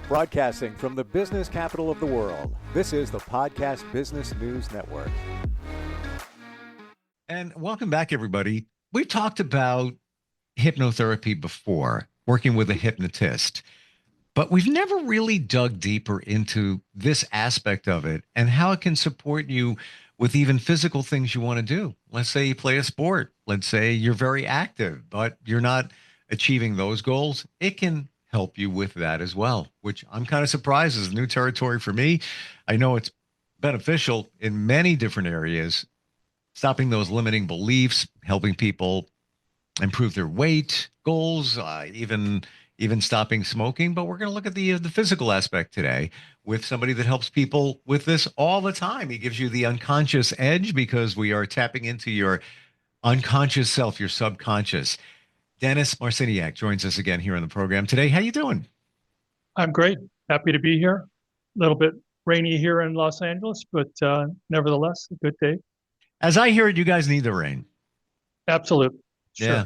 Broadcasting from the business capital of the world, this is the Podcast Business News Network. And welcome back, everybody. We've talked about hypnotherapy before, working with a hypnotist, but we've never really dug deeper into this aspect of it and how it can support you with even physical things you want to do. Let's say you play a sport. Let's say you're very active, but you're not achieving those goals. It can help you with that as well, which I'm kind of surprised is new territory for me. I know it's beneficial in many different areas, stopping those limiting beliefs, helping people improve their weight goals, even stopping smoking. But we're going to look at the physical aspect today with somebody that helps people with this all the time. He gives you the unconscious edge because we are tapping into your unconscious self, your subconscious. Dennis Marciniak joins us again here on the program today. How you doing? I'm great. Happy to be here. A little bit rainy here in Los Angeles, but nevertheless, a good day. As I hear it, you guys need the rain. Absolutely. Sure. Yeah.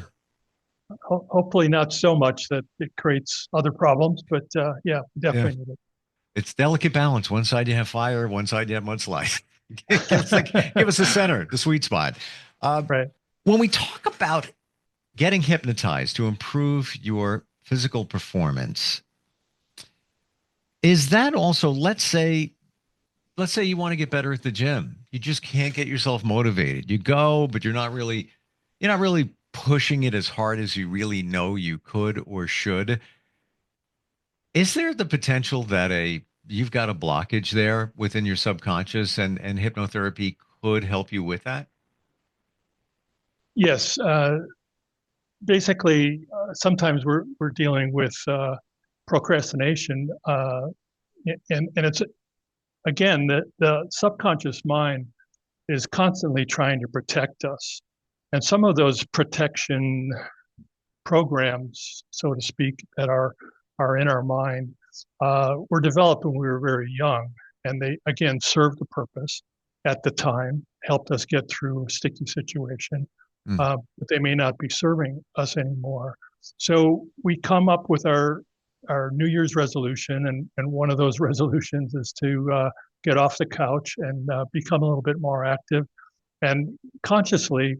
Hopefully not so much that it creates other problems, but yeah, definitely need it. It's delicate balance. One side you have fire, one side you have mudslide. give us the center, the sweet spot. Right. When we talk about getting hypnotized to improve your physical performance, is that also, let's say you want to get better at the gym. You just can't get yourself motivated. You go, but you're not really pushing it as hard as you really know you could or should. Is there the potential that you've got a blockage there within your subconscious and hypnotherapy could help you with that? Yes. Basically, sometimes we're dealing with procrastination, and it's, again, the subconscious mind is constantly trying to protect us. And some of those protection programs, so to speak, that are in our mind were developed when we were very young. And they, again, served the purpose at the time, helped us get through a sticky situation, but they may not be serving us anymore. So we come up with our New Year's resolution, and one of those resolutions is to get off the couch and become a little bit more active. And consciously,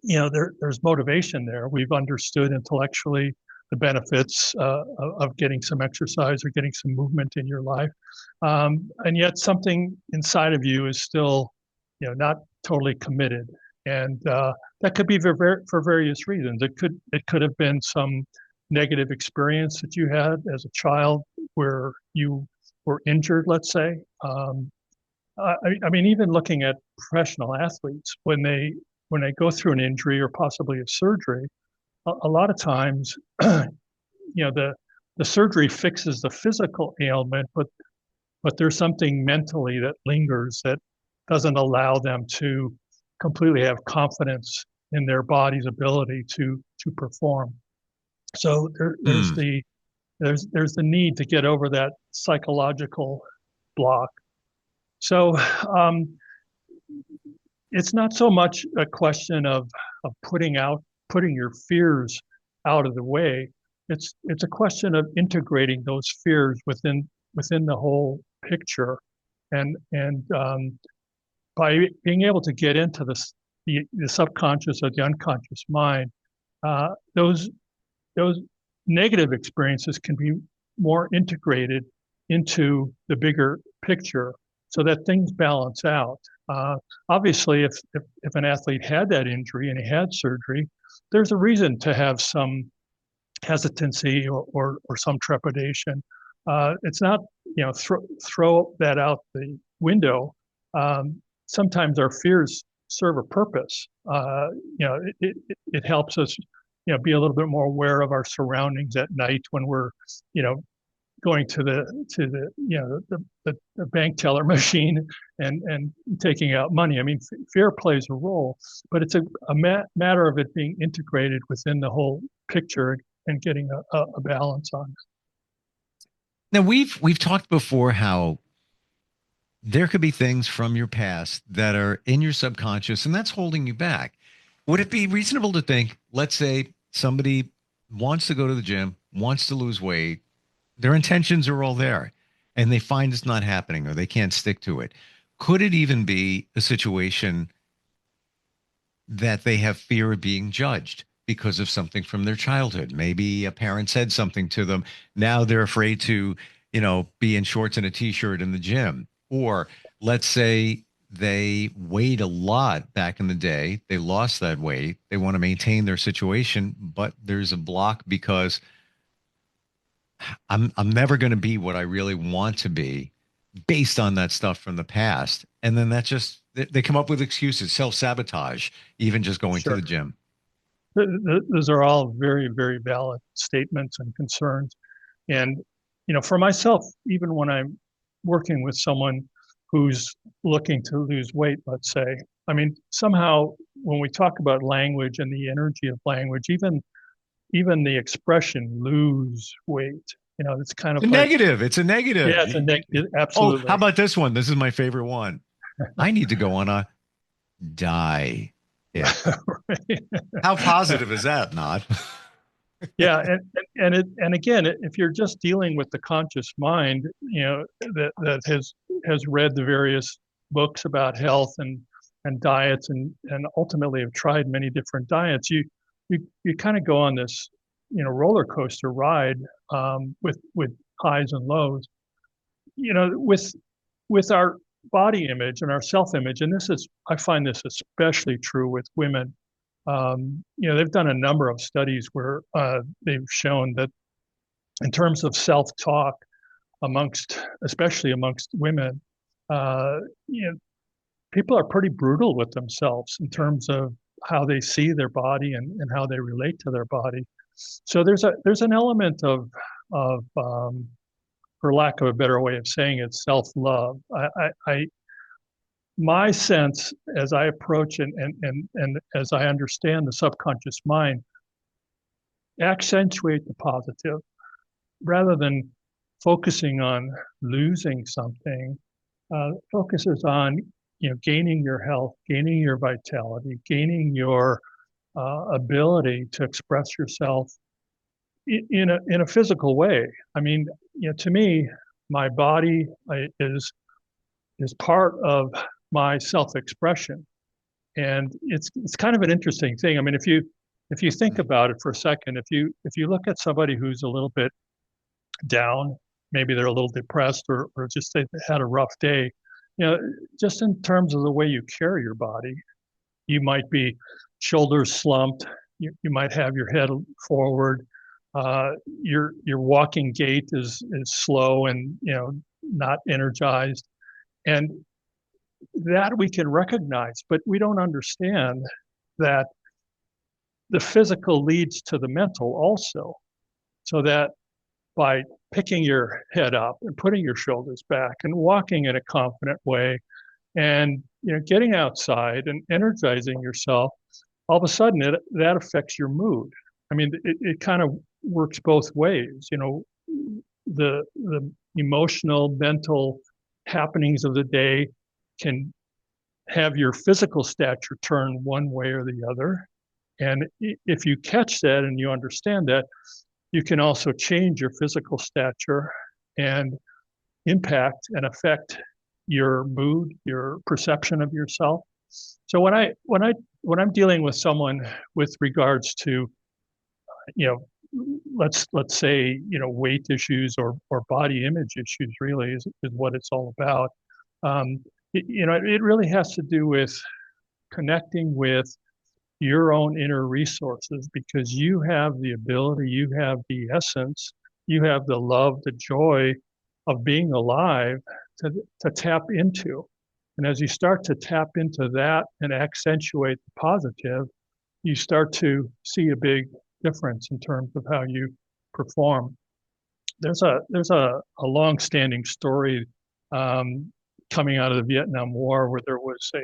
there's motivation there. We've understood intellectually the benefits of getting some exercise or getting some movement in your life. And yet something inside of you is still, not totally committed. And that could be for various reasons. It could have been some negative experience that you had as a child where you were injured, let's say. I mean, even looking at professional athletes, when they go through an injury or possibly a surgery, a lot of times, the surgery fixes the physical ailment, but there's something mentally that lingers that doesn't allow them to completely have confidence in their body's ability to perform. So there's the need to get over that psychological block. So it's not so much a question of putting your fears out of the way. It's a question of integrating those fears within the whole picture, and by being able to get into the subconscious or the unconscious mind, those negative experiences can be more integrated into the bigger picture, so that things balance out. Obviously, if an athlete had that injury and he had surgery, there's a reason to have some hesitancy or some trepidation. It's not, throw that out the window. Sometimes our fears serve a purpose. It helps us, be a little bit more aware of our surroundings at night when we're, going to the bank teller machine and taking out money. I mean, fear plays a role, but it's a matter of it being integrated within the whole picture and getting a balance on it. Now we've talked before how there could be things from your past that are in your subconscious and that's holding you back. Would it be reasonable to think, let's say somebody wants to go to the gym, wants to lose weight, Their intentions are all there, and they find it's not happening or they can't stick to it. Could it even be a situation that they have fear of being judged because of something from their childhood? Maybe a parent said something to them. Now they're afraid to, be in shorts and a t-shirt in the gym. Or let's say they weighed a lot back in the day. They lost that weight. They want to maintain their situation, but there's a block because I'm never going to be what I really want to be based on that stuff from the past. And then that just they come up with excuses, self-sabotage, even just going to Sure. the gym. Those are all very, very valid statements and concerns. And, for myself, even when I'm working with someone who's looking to lose weight, let's say, I mean, somehow when we talk about language and the energy of language, even the expression lose weight, it's kind It's of a like, negative. It's a yeah, negative. Oh, how absolutely. about this one? This is my favorite one. I need to go on a diet. How positive is that? Not. Yeah, and again, if you're just dealing with the conscious mind, that has read the various books about health and diets and ultimately have tried many different diets, you kind of go on this roller coaster ride, with highs and lows. With our body image and our self image, and I find this especially true with women. They've done a number of studies where they've shown that in terms of self-talk especially amongst women, uh, you know, people are pretty brutal with themselves in terms of how they see their body and how they relate to their body. So there's an element of for lack of a better way of saying it, self-love. My sense as I approach and as I understand the subconscious mind, accentuate the positive rather than focusing on losing something. Focuses on gaining your health, gaining your vitality, gaining your ability to express yourself in a physical way. I mean, to me, my body is part of my self-expression, and it's kind of an interesting thing. I mean, if you think about it for a second, if you look at somebody who's a little bit down, maybe they're a little depressed or just they had a rough day, just in terms of the way you carry your body, you might be shoulders slumped, you might have your head forward, your walking gait is slow and not energized, and that we can recognize, but we don't understand that the physical leads to the mental also. So that by picking your head up and putting your shoulders back and walking in a confident way and getting outside and energizing yourself, all of a sudden that affects your mood. I mean, it kind of works both ways. The emotional, mental happenings of the day can have your physical stature turn one way or the other. And if you catch that and you understand that, you can also change your physical stature and impact and affect your mood, your perception of yourself. So when I'm dealing with someone with regards to, you know, let's say, weight issues or body image issues really is what it's all about. It really has to do with connecting with your own inner resources, because you have the ability, you have the essence, you have the love, the joy of being alive to tap into. And as you start to tap into that and accentuate the positive, you start to see a big difference in terms of how you perform. There's a long-standing story, coming out of the Vietnam War, where there was a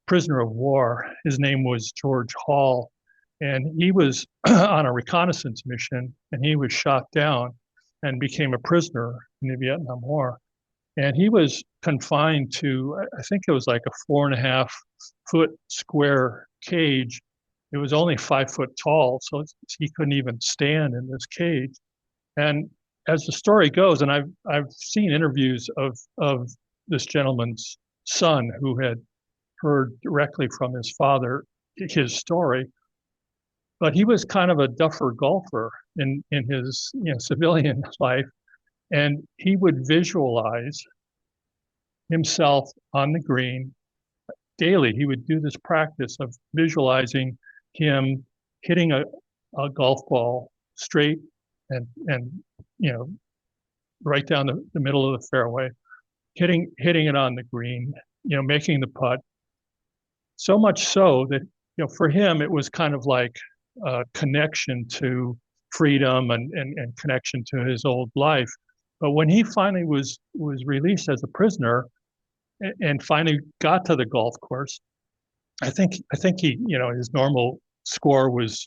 prisoner of war. His name was George Hall, and he was on a reconnaissance mission, and he was shot down and became a prisoner in the Vietnam War. And he was confined to, I think it was like a 4.5 foot square cage. It was only 5 foot tall, so he couldn't even stand in this cage. And as the story goes, and I've seen interviews of this gentleman's son who had heard directly from his father his story, but he was kind of a duffer golfer in his civilian life, and he would visualize himself on the green daily. He would do this practice of visualizing him hitting a golf ball straight and right down the middle of the fairway, hitting it on the green, making the putt. So much so that for him it was kind of like a connection to freedom and connection to his old life. But when he finally was released as a prisoner and finally got to the golf course, I think he, his normal score was,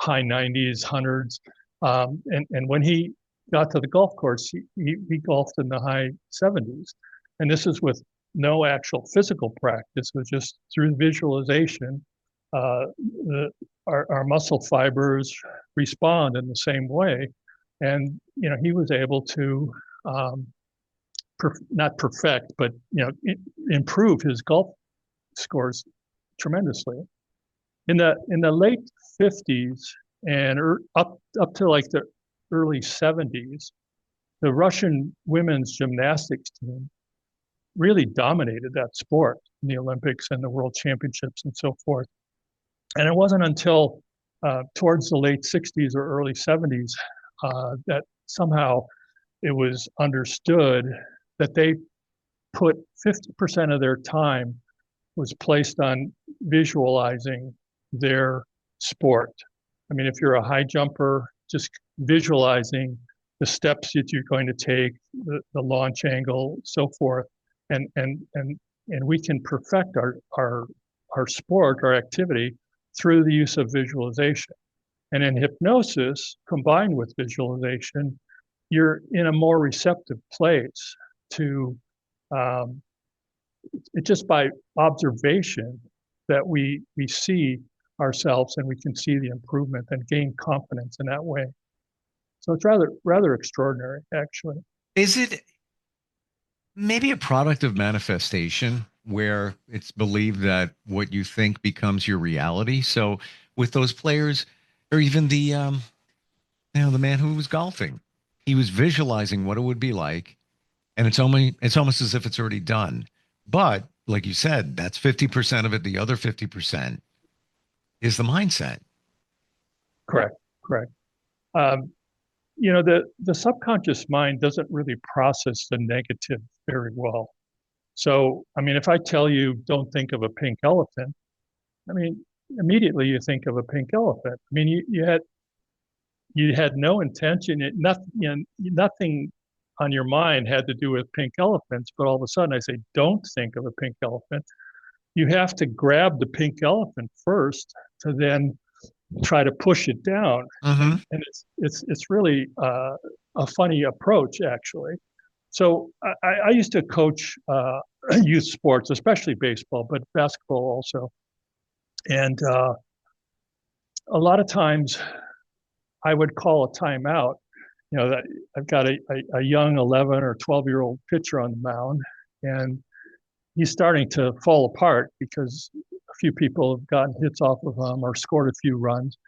high 90s, hundreds. And when he got to the golf course, he golfed in the high 70s. And this is with no actual physical practice, it was just through visualization. Our muscle fibers respond in the same way. And, he was able to not perfect, but, improve his golf scores tremendously. In the late 50s and up to like the early 70s, the Russian women's gymnastics team really dominated that sport in the Olympics and the World Championships and so forth. And it wasn't until towards the late 60s or early 70s that somehow it was understood that they put 50% of their time was placed on visualizing their sport. I mean, if you're a high jumper, just visualizing the steps that you're going to take, the launch angle, so forth, and we can perfect our sport, our activity, through the use of visualization. And in hypnosis, combined with visualization, you're in a more receptive place to it, just by observation, that we see ourselves and we can see the improvement and gain confidence in that way. So it's rather extraordinary, actually. Is it maybe a product of manifestation where it's believed that what you think becomes your reality? So with those players, or even the man who was golfing, he was visualizing what it would be like, and it's almost as if it's already done. But like you said, that's 50% of it. The other 50% is the mindset. Correct. The subconscious mind doesn't really process the negative very well. So, I mean, if I tell you don't think of a pink elephant, I mean, immediately you think of a pink elephant. I mean, you had no intention, nothing on your mind had to do with pink elephants, but all of a sudden I say, don't think of a pink elephant. You have to grab the pink elephant first to then try to push it down. Mm-hmm. And it's really a funny approach, actually. So I used to coach youth sports, especially baseball, but basketball also. And a lot of times I would call a timeout. That I've got a young 11 or 12-year-old pitcher on the mound, and he's starting to fall apart because a few people have gotten hits off of him or scored a few runs.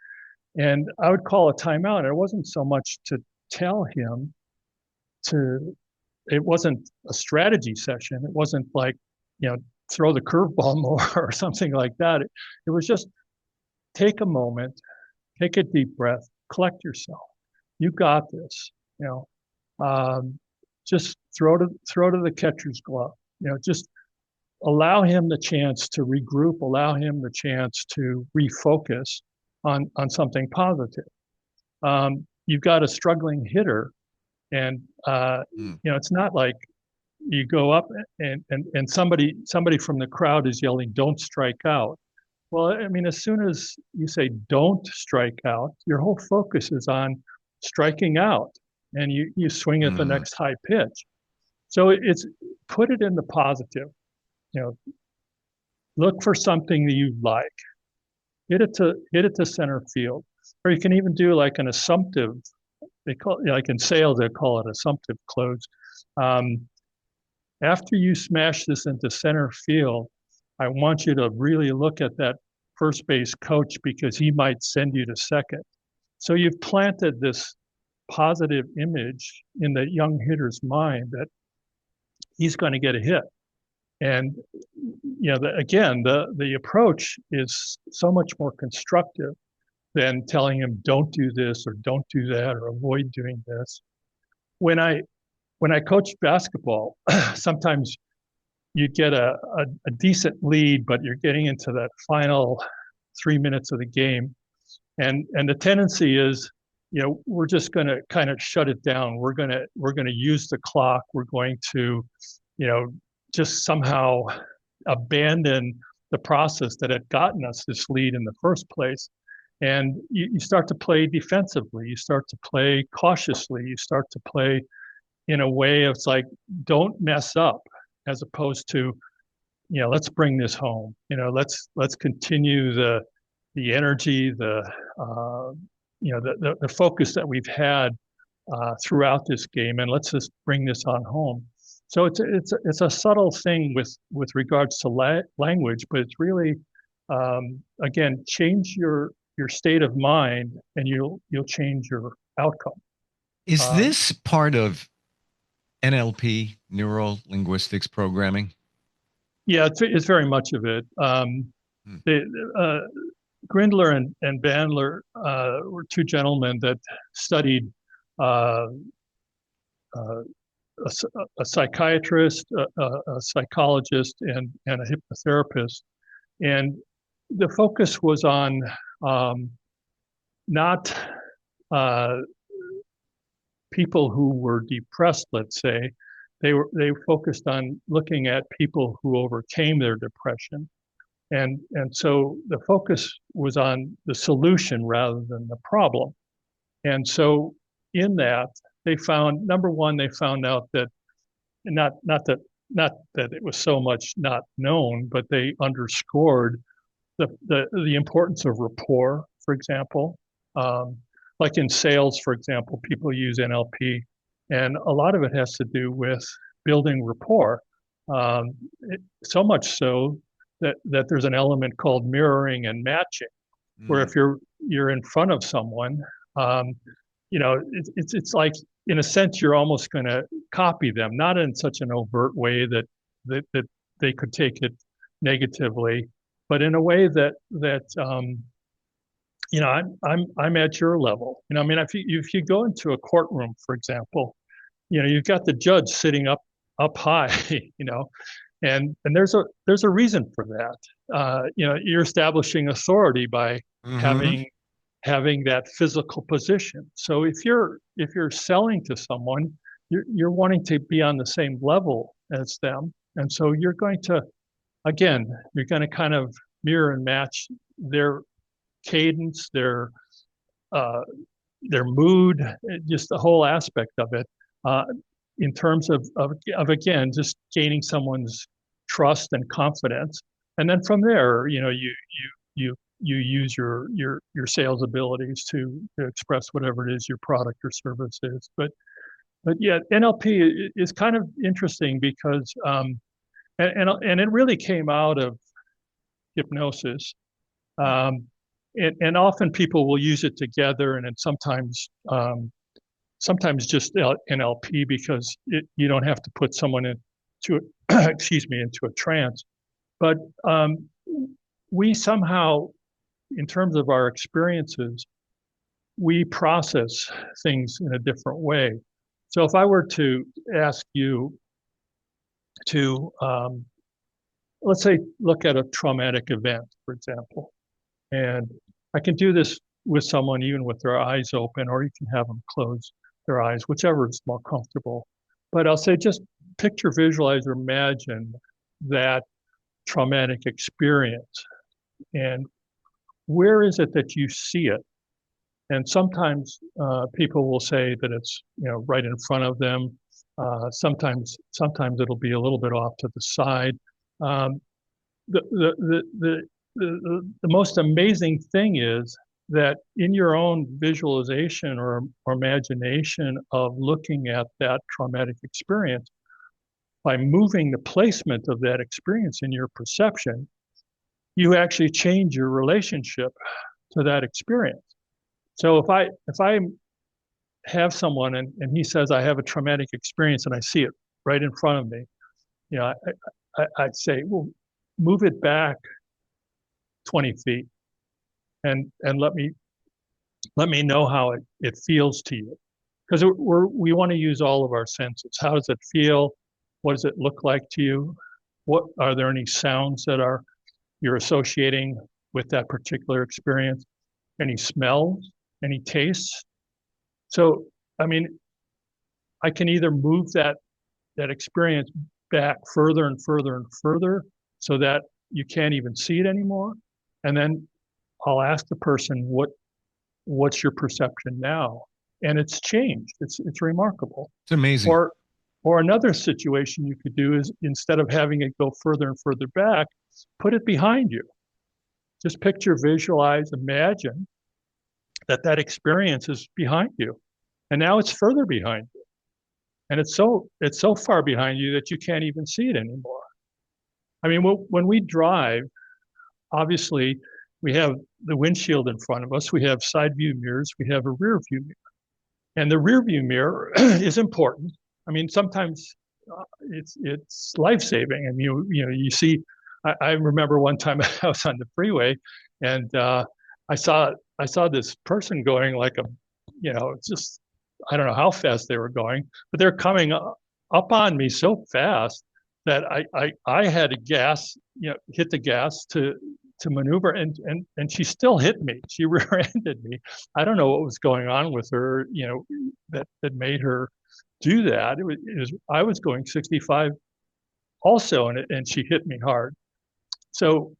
And I would call a timeout. And it wasn't so much to tell him it wasn't a strategy session. It wasn't like, throw the curveball more or something like that. It was just take a moment, take a deep breath, collect yourself. You got this, just throw to the catcher's glove, just allow him the chance to regroup, allow him the chance to refocus on something positive. You've got a struggling hitter, and it's not like you go up and somebody from the crowd is yelling, "Don't strike out." Well, I mean, as soon as you say "don't strike out," your whole focus is on striking out, and you swing at the next high pitch. So it's put it in the positive. Look for something that you like. Hit it to center field, or you can even do like an assumptive they call, like in sales, they call it assumptive close. Um, After you smash this into center field, I want you to really look at that first base coach because he might send you to second. So you've planted this positive image in the young hitter's mind that he's going to get a hit. And again, the approach is so much more constructive than telling him don't do this or don't do that or avoid doing this. When I coach basketball, sometimes you get a decent lead, but you're getting into that final 3 minutes of the game. And the tendency is, we're just going to kind of shut it down. We're going to use the clock. We're going to, just somehow abandon the process that had gotten us this lead in the first place. And you start to play defensively. You start to play cautiously. You start to play in a way of it's like, don't mess up, as opposed to, let's bring this home. Let's continue the energy, the focus that we've had throughout this game, and let's just bring this on home. So it's a subtle thing with regards to language, but it's really again, change your state of mind, and you'll change your outcome. Is this part of NLP, neuro linguistics programming? Yeah, it's very much of it. Grindler and Bandler were two gentlemen that studied a psychiatrist, a psychologist, and a hypnotherapist. And the focus was on not people who were depressed, let's say. They focused on looking at people who overcame their depression. And so the focus was on the solution rather than the problem. And so in that, they found, number one, they found out that not that it was so much not known, but they underscored the importance of rapport, for example. Like in sales, for example, people use NLP, and a lot of it has to do with building rapport. So much so that there's an element called mirroring and matching, where if you're in front of someone, it's like, in a sense, you're almost going to copy them, not in such an overt way that they could take it negatively, but in a way that I'm at your level. I mean, if you go into a courtroom, for example, you've got the judge sitting up high, and there's a reason for that. You're establishing authority by having that physical position. So if you're selling to someone, you're wanting to be on the same level as them, and so you're going to kind of mirror and match their cadence, their mood, just the whole aspect of it, in terms of again, just gaining someone's trust and confidence, and then from there, you use your sales abilities to express whatever it is your product or service is. But yeah, NLP is kind of interesting because and it really came out of hypnosis. And often people will use it together, and then sometimes just NLP, because you don't have to put someone into into a trance. But we somehow, in terms of our experiences, we process things in a different way. So if I were to ask you to, let's say, look at a traumatic event, for example, and I can do this with someone even with their eyes open, or you can have them close their eyes, whichever is more comfortable. But I'll say, just picture, visualize, or imagine that traumatic experience. And where is it that you see it? And sometimes people will say that it's right in front of them. Sometimes it'll be a little bit off to the side. The most amazing thing is that in your own visualization or imagination of looking at that traumatic experience, by moving the placement of that experience in your perception, you actually change your relationship to that experience. So if I have someone and he says I have a traumatic experience and I see it right in front of me, you know, I'd say, well, move it back 20 feet and let me know how it feels to you. Because we want to use all of our senses. How does it feel? What does it look like to you? What are there any sounds that you're associating with that particular experience? Any smells? Any tastes? So, I mean, I can either move that experience back further and further and further so that you can't even see it anymore. And then I'll ask the person, what's your perception now? And it's changed. It's remarkable. It's amazing. Or another situation you could do is, instead of having it go further and further back, put it behind you. Just picture, visualize, imagine that experience is behind you. And now it's further behind you. And it's so far behind you that you can't even see it anymore. I mean, when we drive, obviously we have the windshield in front of us, we have side view mirrors, we have a rear view mirror. And the rear view mirror is important. I mean, sometimes it's life-saving. I mean, you see, I remember one time I was on the freeway and I saw this person going like just, I don't know how fast they were going, but they're coming up on me so fast that I had to hit the gas to maneuver, and she still hit me. She rear-ended me. I don't know what was going on with her, that made her do that. I was going 65 also, and she hit me hard. So,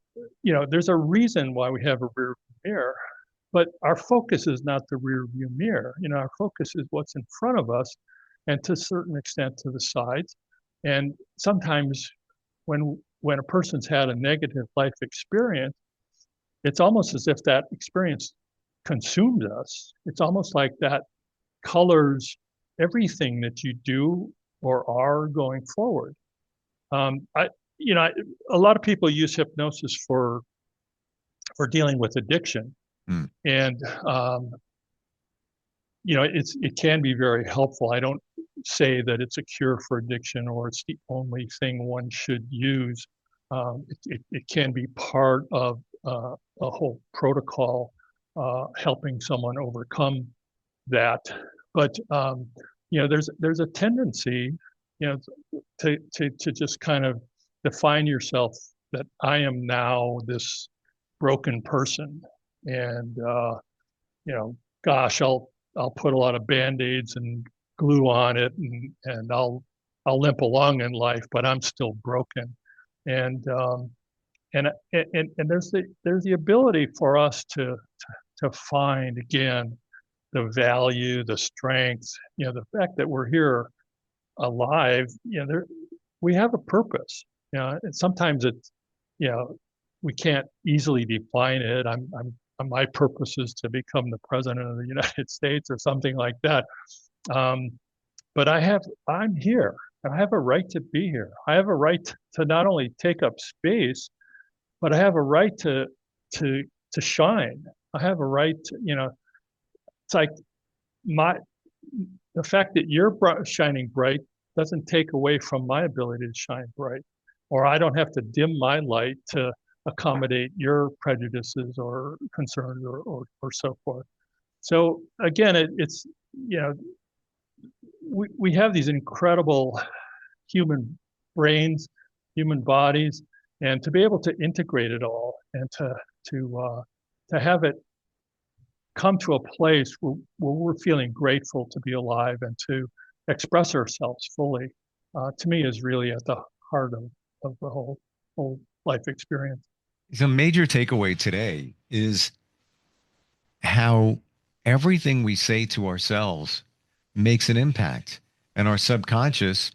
there's a reason why we have a rear mirror, but our focus is not the rear view mirror. Our focus is what's in front of us, and to a certain extent to the sides. And sometimes when a person's had a negative life experience, it's almost as if that experience consumes us. It's almost like that colors everything that you do or are going forward. A lot of people use hypnosis for dealing with addiction, and it can be very helpful. I don't say that it's a cure for addiction or it's the only thing one should use. It can be part of a whole protocol helping someone overcome that. But there's a tendency, to just kind of define yourself that I am now this broken person, and gosh, I'll put a lot of Band-Aids and glue on it, and I'll limp along in life, but I'm still broken. And there's the ability for us to find again the value, the strength, the fact that we're here alive. We have a purpose. And sometimes it's, we can't easily define it. My purpose is to become the president of the United States or something like that. But I'm here, and I have a right to be here. I have a right to not only take up space, but I have a right to shine. I have a right to, it's like the fact that you're shining bright doesn't take away from my ability to shine bright, or I don't have to dim my light to accommodate your prejudices or concerns or so forth. So again, it's we have these incredible human brains, human bodies, and to be able to integrate it all and to have it come to a place where we're feeling grateful to be alive and to express ourselves fully, to me is really at the heart of the whole life experience. The major takeaway today is how everything we say to ourselves makes an impact. And our subconscious,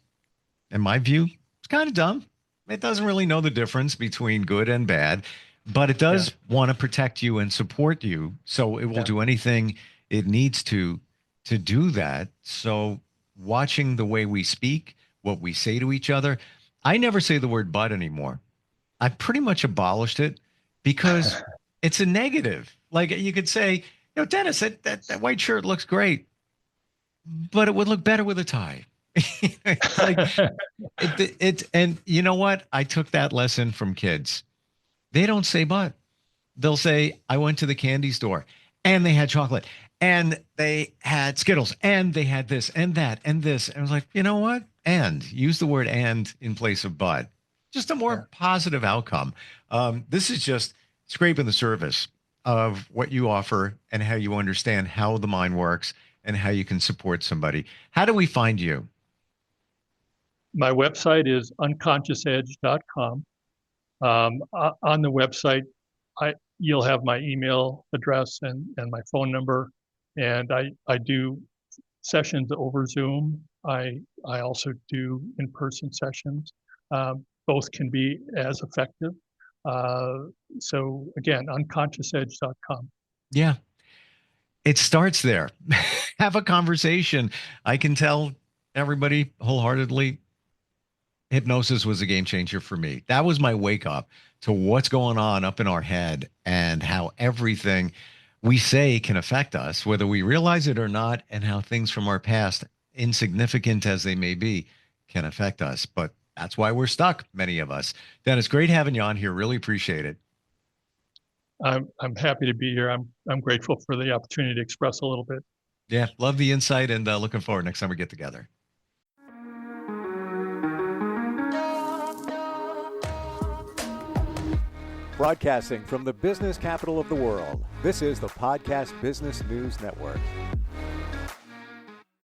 in my view, it's kind of dumb. It doesn't really know the difference between good and bad. but it does want to protect you and support you. So it will do anything it needs to do that. So watching the way we speak, what we say to each other, I never say the word but anymore. I pretty much abolished it because it's a negative. Like you could say, Dennis, that white shirt looks great, but it would look better with a tie. And you know what? I took that lesson from kids. They don't say but. They'll say, I went to the candy store and they had chocolate and they had Skittles and they had this and that and this. And I was like, you know what? And use the word and in place of but. Just a more positive outcome. This is just scraping the surface of what you offer and how you understand how the mind works and how you can support somebody. How do we find you? My website is unconsciousedge.com. On the website, you'll have my email address and my phone number. And I do sessions over Zoom. I also do in-person sessions. Both can be as effective. So again, unconsciousedge.com. Yeah. It starts there. Have a conversation. I can tell everybody wholeheartedly, hypnosis was a game changer for me. That was my wake up to what's going on up in our head and how everything we say can affect us, whether we realize it or not, and how things from our past, insignificant as they may be, can affect us. But that's why we're stuck, many of us. Dennis, great having you on here. Really appreciate it. I'm happy to be here. I'm grateful for the opportunity to express a little bit. Yeah, love the insight and looking forward next time we get together. Broadcasting from the business capital of the world, this is the Podcast Business News Network.